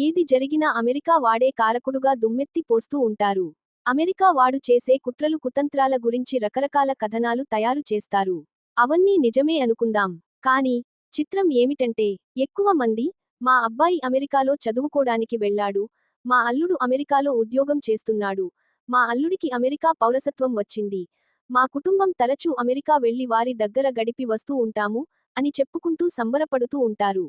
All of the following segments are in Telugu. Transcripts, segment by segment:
ఏది జరిగినా అమెరికా వాడే కారకుడుగా దుమ్మెత్తి పోస్తూ ఉంటారు. అమెరికా వాడు చేసే కుట్రలు కుతంత్రాల గురించి రకరకాల కథనాలు తయారు చేస్తారు. అవన్నీ నిజమే అనుకుందాం. కానీ చిత్రం ఏమిటంటే, ఎక్కువ మంది మా అబ్బాయి అమెరికాలో చదువుకోడానికి వెళ్ళాడు, మా అల్లుడు అమెరికాలో ఉద్యోగం చేస్తున్నాడు, మా అల్లుడికి అమెరికా పౌరసత్వం వచ్చింది, మా కుటుంబం తరచూ అమెరికా వెళ్లి వారి దగ్గర గడిపి వస్తూ ఉంటాము అని చెప్పుకుంటూ సంబరపడుతూ ఉంటారు.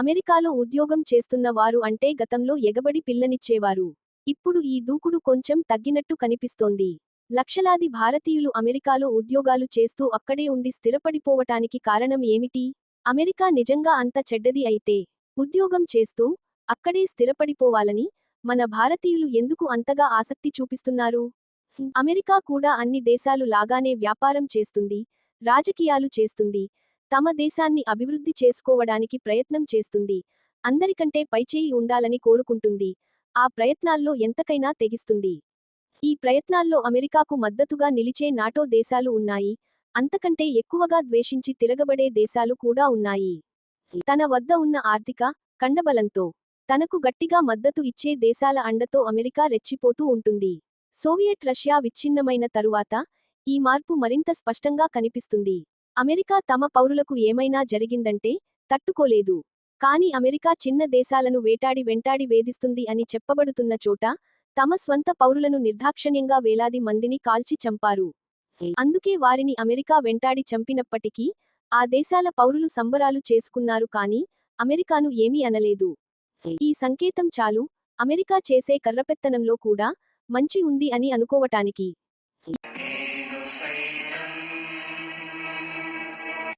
అమెరికాలో ఉద్యోగం చేస్తున్న వారు అంటే గతంలో ఎగబడి పిల్లనిచ్చేవారు. ఇప్పుడు ఈ దూకుడు కొంచెం తగ్గినట్టు కనిపిస్తోంది. లక్షలాది భారతీయులు అమెరికాలో ఉద్యోగాలు చేస్తూ అక్కడే ఉండి స్థిరపడిపోవటానికి కారణం ఏమిటి? అమెరికా నిజంగా అంత చెడ్డది అయితే, ఉద్యోగం చేస్తూ అక్కడే స్థిరపడిపోవాలని మన భారతీయులు ఎందుకు అంతగా ఆసక్తి చూపిస్తున్నారు? అమెరికా కూడా అన్ని దేశాలు లాగానే వ్యాపారం చేస్తుంది, రాజకీయాలు చేస్తుంది, తమ దేశాన్ని అభివృద్ధి చేసుకోవడానికి ప్రయత్నం చేస్తుంది, అందరికంటే పైచేయి ఉండాలని కోరుకుంటుంది, ఆ ప్రయత్నాల్లో ఎంతకైనా తెగిస్తుంది. ఈ ప్రయత్నాల్లో అమెరికాకు మద్దతుగా నిలిచే నాటో దేశాలు ఉన్నాయి, అంతకంటే ఎక్కువగా ద్వేషించి తిరగబడే దేశాలు కూడా ఉన్నాయి. తన వద్ద ఉన్న ఆర్థిక, కండబలంతో తనకు గట్టిగా మద్దతు ఇచ్చే దేశాల అండతో అమెరికా రెచ్చిపోతూ ఉంటుంది. సోవియట్ రష్యా విచ్ఛిన్నమైన తరువాత ఈ మార్పు మరింత స్పష్టంగా కనిపిస్తుంది. అమెరికా తమ పౌరులకు ఏమైనా జరిగిందంటే తట్టుకోలేదు. కాని అమెరికా చిన్న దేశాలను వెంటాడి వేధిస్తుంది అని చెప్పబడుతున్న చోట తమ స్వంత పౌరులను నిర్దాక్షణ్యంగా వేలాది మందిని కాల్చి చంపారు. అందుకే వారిని అమెరికా వెంటాడి చంపినప్పటికీ ఆ దేశాల పౌరులు సంబరాలు చేసుకున్నారు కానీ అమెరికాను ఏమీ అనలేదు. ఈ సంకేతం చాలు అమెరికా చేసే కర్రపెత్తనంలో కూడా మంచి ఉంది అని అనుకోవటానికి.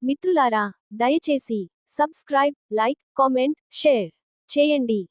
మిత్రులారా, దయచేసి సబ్స్క్రైబ్, లైక్, కామెంట్, షేర్ చేయండి.